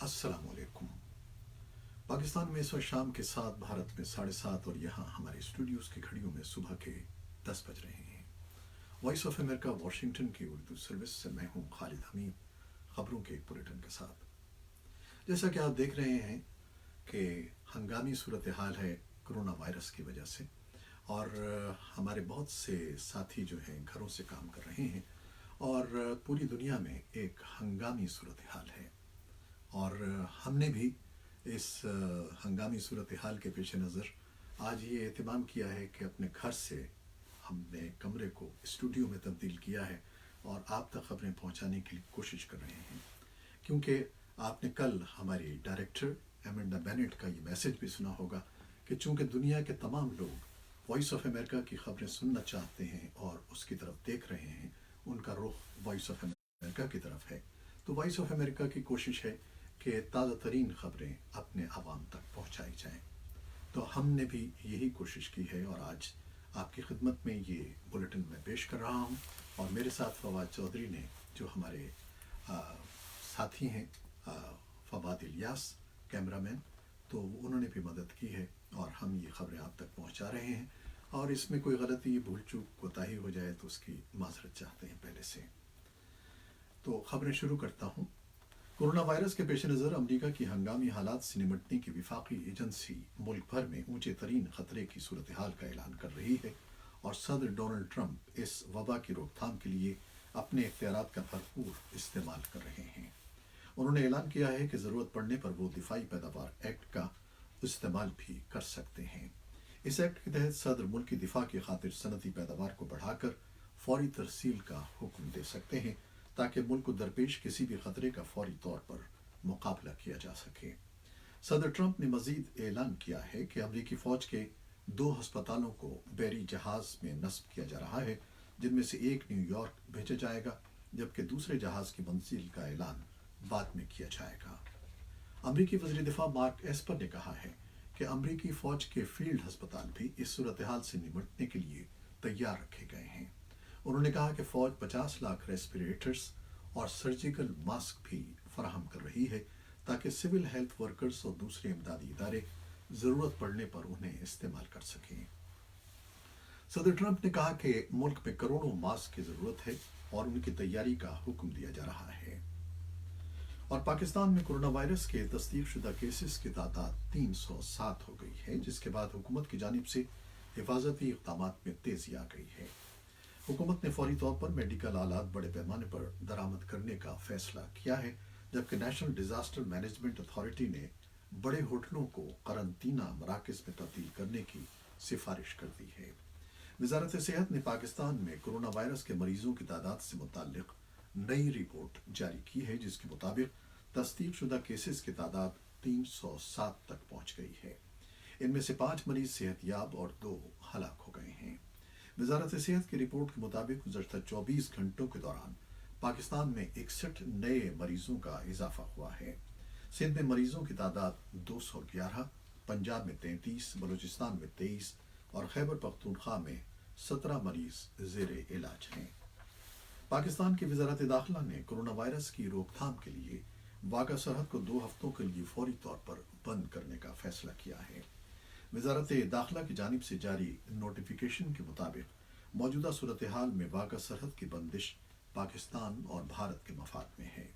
अस्सलाम वालेकुम। पाकिस्तान में इस वक्त शाम के 7, भारत में 7:30 और यहाँ हमारे स्टूडियोज़ की घड़ियों में सुबह के 10 बज रहे हैं। वॉइस ऑफ अमेरिका वाशिंगटन की उर्दू सर्विस से मैं हूँ खालिद हमीद, ख़बरों के एक बुलेटिन के साथ। जैसा कि आप देख रहे हैं कि हंगामी सूरत हाल है कोरोना वायरस की वजह से, और हमारे बहुत से साथी जो हैं घरों से काम कर रहे हैं, और पूरी दुनिया में एक हंगामी सूरत हाल है। और हमने भी इस हंगामी सूरत हाल के पेश नज़र आज ये एहतमाम किया है कि अपने घर से हमने कमरे को स्टूडियो में तब्दील किया है और आप तक खबरें पहुंचाने की कोशिश कर रहे हैं, क्योंकि आपने कल हमारी डायरेक्टर एमेंडा बेनेट का ये मैसेज भी सुना होगा कि चूँकि दुनिया के तमाम लोग वॉइस ऑफ अमेरिका की खबरें सुनना चाहते हैं और उसकी तरफ देख रहे हैं, उनका रुख वॉइस ऑफ अमेरिका की तरफ है, तो वॉइस ऑफ अमेरिका की कोशिश है कि ताज़ा तरीन ख़बरें अपने आवाम तक पहुँचाई जाएँ। तो हमने भी यही कोशिश की है और आज आपकी खिदमत में ये बुलेटिन मैं पेश कर रहा हूँ। और मेरे साथ फवाद चौधरी ने, जो हमारे साथी हैं, फवाद इलियास कैमरामैन, तो उन्होंने भी मदद की है और हम ये ख़बरें आप तक पहुँचा रहे हैं। और इसमें कोई गलती, भूल चूक, कोताही हो जाए तो उसकी माज़रत चाहते हैं पहले से। तो ख़बरें शुरू करता हूँ। कोरोना वायरस के पेश नज़र अमरीका की हंगामी हालात से निपटने की वफाकी एजेंसी मुल्क भर में ऊंचे तरीन ख़तरे की सूरत हाल का ऐलान कर रही है, और सदर डोनाल्ड ट्रंप इस वबा की रोकथाम के लिए अपने इख्तियारात का भरपूर इस्तेमाल कर रहे हैं। उन्होंने ऐलान किया है कि ज़रूरत पड़ने पर वो दिफाई पैदावार एक्ट का इस्तेमाल भी कर सकते हैं। इस एक्ट के तहत सदर मुल्क की दिफा की खातिर सनती पैदावार को बढ़ाकर फौरी तरसील का हुक्म दे सकते हैं, ताकि मुल्क को दरपेश किसी भी खतरे का फौरी तौर पर मुकाबला किया जा सके। सदर ट्रंप ने मजीद ऐलान किया है कि अमरीकी फ़ौज के 2 हस्पतालों को बहरी जहाज़ में नस्ब किया जा रहा है, जिनमें से एक न्यूयॉर्क भेजा जाएगा, जबकि दूसरे जहाज़ की मंजिल का ऐलान बाद में किया जाएगा। अमरीकी वज़ीर दिफा मार्क एस्पर ने कहा है कि अमरीकी फ़ौज के फील्ड हस्पताल भी इस सूरत हाल से निपटने के लिए तैयार रखे गए हैं। उन्होंने कहा कि फ़ौज 50 लाख रेस्पिरेटर्स और सर्जिकल मास्क भी फराहम कर रही है, ताकि सिविल हेल्थ वर्कर्स और दूसरे इमदादी इदारे ज़रूरत पड़ने पर उन्हें इस्तेमाल कर सकें। सदर ट्रंप ने कहा कि मुल्क में करोड़ों मास्क की ज़रूरत है और उनकी तैयारी का हुक्म दिया जा रहा है। और पाकिस्तान में कोरोना वायरस के तस्दीक शुदा केसेस की तादाद 307 हो गई है, जिसके बाद हुकूमत की जानिब से हिफाजती इक़दाम में तेज़ी आ गई है। हुकूमत ने फौरी तौर पर मेडिकल आलात बड़े पैमाने पर दरामद करने का फैसला किया है, जबकि नेशनल डिज़ास्टर मैनेजमेंट अथॉरिटी ने बड़े होटलों को करंतना मराकज़ में तब्दील करने की सिफारिश कर दी है। वज़ारत सेहत ने पाकिस्तान में कोरोना वायरस के मरीजों की तादाद से मुताल्लिक नई रिपोर्ट जारी की है, जिसके मुताबिक तस्दीक शुदा केसेस की तादाद 307 तक पहुँच गई है। इनमें से 5 मरीज सेहतयाब और 2 हलाक हो गए हैं। वज़ारत सेहत की रिपोर्ट के मुताबिक गुज़श्ता 24 घंटों के दौरान पाकिस्तान में 61 नए मरीजों का इजाफा हुआ है। सिंध में मरीजों की तादाद 211, पंजाब में 33, बलूचिस्तान में 23 और खैबर पख्तूनख्वा में 17 मरीज ज़ेरे इलाज हैं। पाकिस्तान की वज़ारत दाखिला ने कोरोना वायरस की रोकथाम के लिए वाघा सरहद को 2 हफ्तों के लिए फौरी तौर पर बंद करने का फैसला किया है। वज़ारत दाखिला की जानिब से जारी नोटिफिकेशन के मुताबिक मौजूदा सूरत हाल में वाघा सरहद की बंदिश पाकिस्तान और भारत के मफाद में है।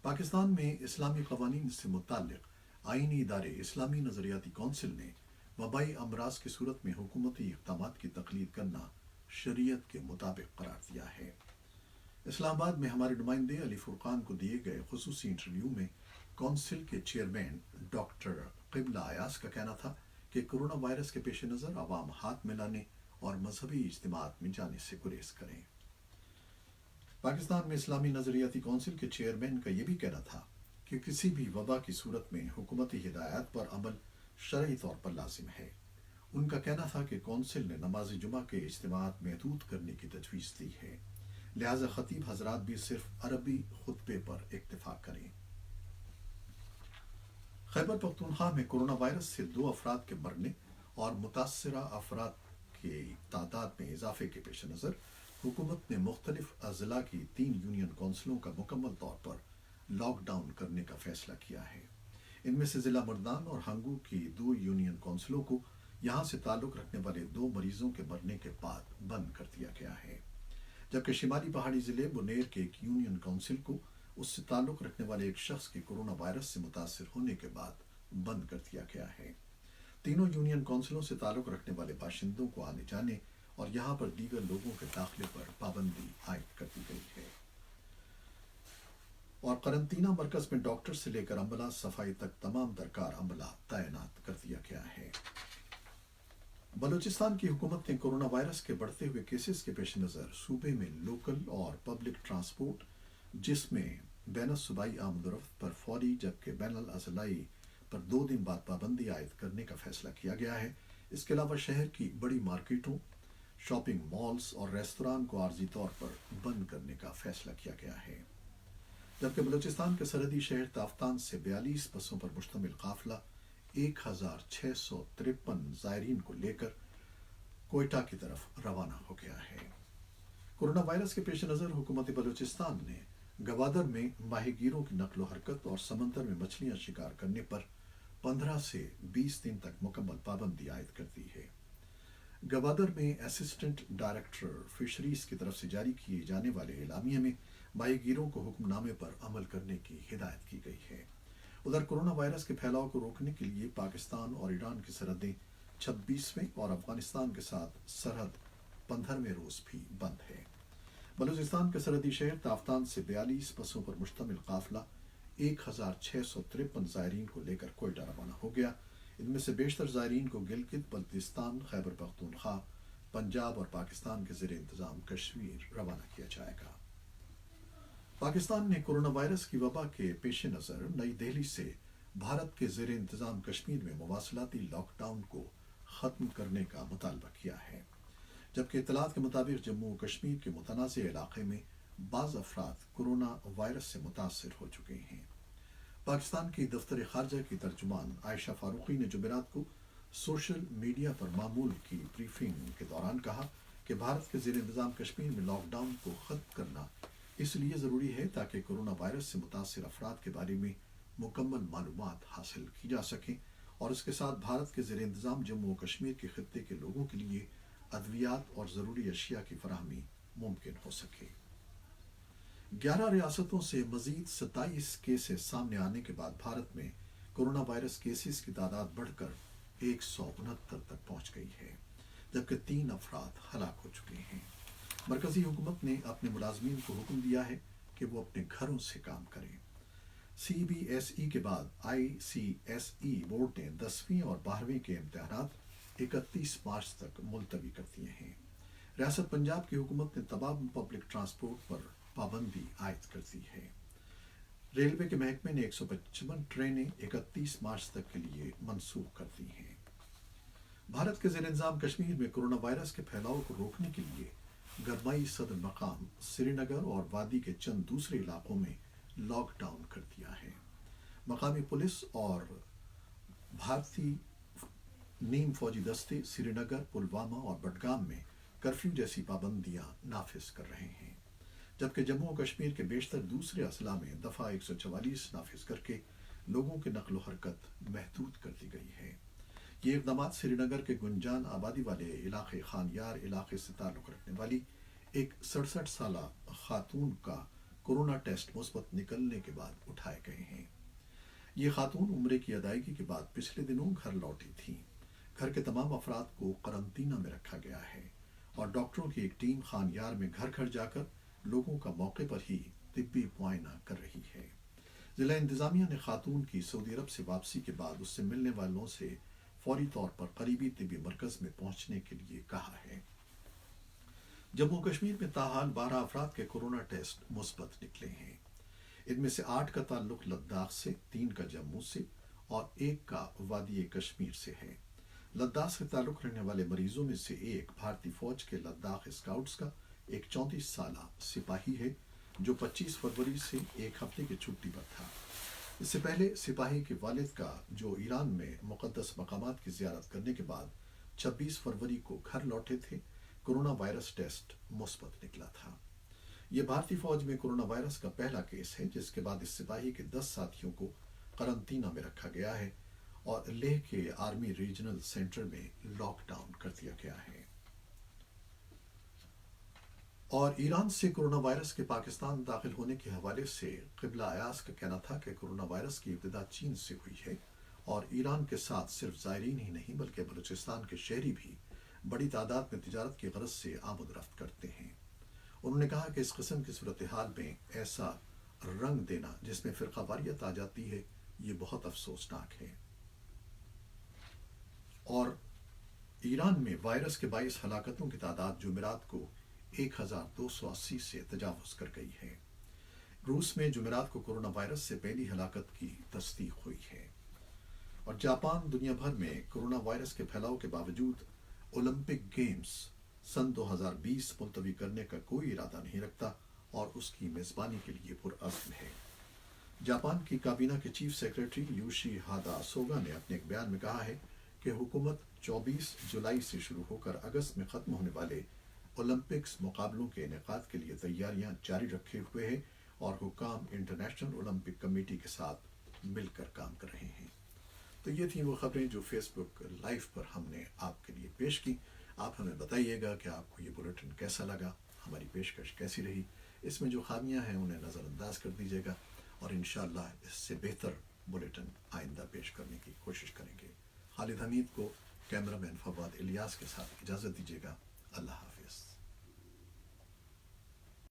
पाकिस्तान में इस्लामी क़वानीन से मुताल्लिक़ आईनी इदारे इस्लामी नज़रियाती कौंसिल ने वबाई अमराज की सूरत में हुकूमती इक़दामात की तक़लीद करना शरीयत के मुताबिक करार दिया है। इस्लामाबाद में हमारे नुमाइंदे अली फुरकान को दिए गए खुसूसी इंटरव्यू में कौंसिल के चेयरमैन डॉक्टर क़िबला अयास का कहना था कि कोरोना वायरस के पेश नज़र आवाम हाथ मिलाने और मजहबी इज्तिमात में जाने से गुरेज करें। पाकिस्तान में इस्लामी नज़रियाती कौंसिल के चेयरमैन का यह भी कहना था कि किसी भी वबा की सूरत में हुकूमती हिदायत पर अमल शरई तौर पर लाजिम है। उनका कहना था कि कौंसिल ने नमाज जुमा के इज्तिमात महदूद करने की तजवीज़ दी है, लिहाजा खतीब हजरात भी सिर्फ अरबी खुतबे पर इक्तिफा करें। खैबर पख्तूनख्वा में कोरोना वायरस से 2 अफराद के मरने और मुतासरा अफराद की तादाद में इजाफे के पेश नज़र हुकूमत ने मुख्तलिफ अज़ला की 3 यूनियन कौंसिलों का मुकम्मल तौर पर लॉक डाउन करने का फैसला किया है। इनमें से जिला मर्दान और हंगू की 2 यूनियन काउंसिलों को यहां से ताल्लुक रखने वाले 2 मरीजों के मरने के बाद बंद कर दिया गया है, जबकि शिमाली पहाड़ी जिले बुनेर के एक यूनियन काउंसिल को उससे ताल्लुक रखने वाले एक शख्स के कोरोना वायरस से मुतासिर होने के बाद बंद कर दिया गया है। तीनों यूनियन काउंसिलों से ताल्लुक रखने वाले बाशिंदों को आने जाने और यहाँ पर दीगर लोगों के दाखिले पर पाबंदी आयद कर दी गई है। और करंतना मरकज में डॉक्टर से लेकर अमला सफाई तक तमाम दरकार अमला तैनात कर दिया गया है। बलूचिस्तान की हुकूमत ने कोरोना वायरस के बढ़ते हुए केसेस के पेश नज़र सूबे में लोकल और पब्लिक ट्रांसपोर्ट, जिसमें बैन सूबाई आमदोरफ्त पर फौरी जबकि बैन अजलाई पर 2 दिन बाद पाबंदी आयद करने का फैसला किया गया है। इसके अलावा शहर की बड़ी मार्केटों, शॉपिंग मॉल्स और रेस्तरां को आर्जी तौर पर बंद करने का फैसला किया गया है। जबकि बलूचिस्तान के सरहदी शहर ताफ्तान से 42 बसों पर मुश्तमिल काफिला 1653 ज़ायरीन को लेकर कोयटा की तरफ रवाना हो गया है। कोरोना वायरस के पेश नज़र हुकूमत बलूचिस्तान ने गवादर में माहीगीरों की नकलो हरकत और समंदर में मछलियां शिकार करने पर 15 से 20 दिन तक मुकम्मल पाबंदी आयद कर दी है। गवादर में असिस्टेंट डायरेक्टर फिशरीज की तरफ से जारी किए जाने वाले एलामिया में माहीगीरों को हुक्मनामे पर अमल करने की हिदायत की गई है। उधर कोरोना वायरस के फैलाव को रोकने के लिए पाकिस्तान और ईरान की सरहदें 26वें और अफगानिस्तान के साथ सरहद 15वें रोज भी बंद है। बलूचिस्तान के सरहदी शहर ताफ्तान से 42 बसों पर मुश्तमिल काफिला 1653 ज़ायरीन को लेकर कोयटा रवाना हो गया। इनमें से बेशतर ज़ायरीन को गिलगित बल्तिस्तान, खैबर पख्तूनख्वा, पंजाब और पाकिस्तान के ज़ेर इंतज़ाम कश्मीर रवाना किया जाएगा। पाकिस्तान ने कोरोना वायरस की वबा के पेश नज़र नई दिल्ली से भारत के ज़ेर इंतज़ाम कश्मीर में मवासलाती लॉकडाउन को ख़त्म करने का मुतालबा किया है, जबकि इत्तलात के मुताबिक जम्मू कश्मीर के मुतनाज़ इलाके में बाज़ अफराद कोरोना वायरस से मुतासर हो चुके हैं। पाकिस्तान की दफ्तर खारजा की तर्जुमान आयशा फारूकी ने जुमेरात को सोशल मीडिया पर मामूल की ब्रीफिंग के दौरान कहा कि भारत के ज़ेर इंतज़ाम कश्मीर में लॉकडाउन को ख़त्म करना इसलिए ज़रूरी है ताकि कोरोना वायरस से मुतासर अफराद के बारे में मुकम्मल मालूमात हासिल की जा सकें और इसके साथ भारत के ज़ेर इंतज़ाम जम्मू कश्मीर के खित्ते के लोगों के लिए अद्वियात और ज़रूरी अशिया की फराहमी मुमकिन हो सके। 11 रियासतों से मज़ीद 27 केसेस सामने आने के बाद भारत में कोरोना वायरस केसेस की तादाद बढ़कर 169 तक पहुंच गई है, जबकि 3 अफराद हलाक हो चुके हैं। मरकजी हुकूमत ने अपने मुलाजमीन को हुक्म दिया है कि वो अपने घरों से काम करें। CBSE के बाद ICSE बोर्ड ने 10वीं और 12वीं के इम्तिहानात 31 मार्च तक मुलतवी कर दिए हैं। रियासत पंजाब की हुकूमत ने तमाम पब्लिक ट्रांसपोर्ट पर पाबंदी आयद कर दी है। रेलवे के महकमे ने 155 ट्रेनें 31 मार्च तक के लिए मनसूख कर दी हैं। भारत के ज़ेर इंतज़ाम कश्मीर में कोरोना वायरस के फैलाव को रोकने के लिए गरमाई सदर मकाम श्रीनगर और वादी के चंद दूसरे इलाकों में लॉकडाउन कर दिया है। मकामी पुलिस और भारतीय नीम फौजी दस्ते श्रीनगर, पुलवामा और बडगाम में कर्फ्यू जैसी पाबंदियां नाफिज कर रहे हैं, जबकि जम्मू और कश्मीर के बेशतर दूसरे अजला में दफ़ा 144 नाफिज करके लोगों की नकलो हरकत महदूद कर दी गई है। ये इक़दाम श्रीनगर के गुंजान आबादी वाले इलाके खानयार इलाके से ताल्लुक़ रखने वाली एक 67 साला खातून का कोरोना टेस्ट मुस्बत निकलने के बाद उठाए गए हैं। ये खातून उम्रे की अदायगी के बाद पिछले दिनों घर लौटी थीं। घर के तमाम अफराद को करंतना में रखा गया है और डॉक्टरों की एक टीम खानयार में घर घर जाकर लोगों का मौके पर ही तिब्बी मुआयना कर रही है। जिला इंतजामिया ने खातून की सऊदी अरब से वापसी के बाद उससे मिलने वालों से फौरी तौर पर करीबी तिब्बी मरकज में पहुंचने के लिए कहा है। जम्मू कश्मीर में ताहाल 12 अफराद के कोरोना टेस्ट मुस्बत निकले हैं। इनमें से 8 का ताल्लुक लद्दाख से, 3 का जम्मू से और 1 का वादी कश्मीर से है। लद्दाख से ताल्लुक रखने वाले मरीजों में से एक भारतीय फौज के लद्दाख स्काउट्स का एक 34 साला सिपाही है, जो 25 फरवरी से एक हफ्ते की छुट्टी पर था। इससे पहले सिपाही के वालिद का, जो ईरान में मुक़द्दस मकामात की ज़ियारत करने के बाद 26 फरवरी को घर लौटे थे, कोरोना वायरस टेस्ट मुस्बत निकला था। یہ بھارتی فوج میں کورونا وائرس کا پہلا کیس ہے جس کے بعد اس سپاہی کے 10 ساتھیوں کو قرنطینہ میں رکھا گیا ہے اور لیہ کے آرمی ریجنل سینٹر میں لاک ڈاؤن کر دیا گیا ہے۔ اور ایران سے کورونا وائرس کے پاکستان داخل ہونے کے حوالے سے قبلہ ایاز کا کہنا تھا کہ کورونا وائرس کی ابتدا چین سے ہوئی ہے اور ایران کے ساتھ صرف زائرین ہی نہیں بلکہ بلوچستان کے شہری بھی بڑی تعداد میں تجارت کی غرض سے آمد و رفت کرتے ہیں۔ انہوں نے کہا کہ اس قسم کی صورتحال میں ایسا رنگ دینا جس میں فرقہ واریت آ جاتی ہے یہ بہت افسوسناک ہے۔ اور ایران میں وائرس کے باعث ہلاکتوں کی تعداد جمعرات کو 1280 سے تجاوز کر گئی ہے۔ روس میں جمعرات کو کورونا وائرس سے پہلی ہلاکت کی تصدیق ہوئی ہے۔ اور جاپان دنیا بھر میں کورونا وائرس کے پھیلاؤ کے باوجود اولمپک گیمز سن 2020 ملتوی کرنے کا کوئی ارادہ نہیں رکھتا اور اس کی میزبانی کے لیے پرعزم ہے۔ جاپان کی کابینہ کے چیف سیکرٹری یوشی ہادا سوگا نے اپنے ایک بیان میں کہا ہے کہ حکومت 24 جولائی سے شروع ہو کر اگست میں ختم ہونے والے اولمپکس مقابلوں کے انعقاد کے لیے تیاریاں جاری رکھے ہوئے ہے اور حکام انٹرنیشنل اولمپک کمیٹی کے ساتھ مل کر کام کر رہے ہیں۔ تو یہ تھیں وہ خبریں جو فیس بک لائیو پر ہم نے آپ کے لیے پیش کی۔ آپ ہمیں بتائیے گا کہ آپ کو یہ بلیٹن کیسا لگا، ہماری پیشکش کیسی رہی، اس میں جو خامیاں ہیں انہیں نظر انداز کر دیجیے گا اور انشاءاللہ اس سے بہتر بلیٹن آئندہ پیش کرنے کی کوشش کریں گے۔ خالد حمید کو کیمرہ مین فواد الیاس کے ساتھ اجازت دیجیے گا۔ اللہ حافظ۔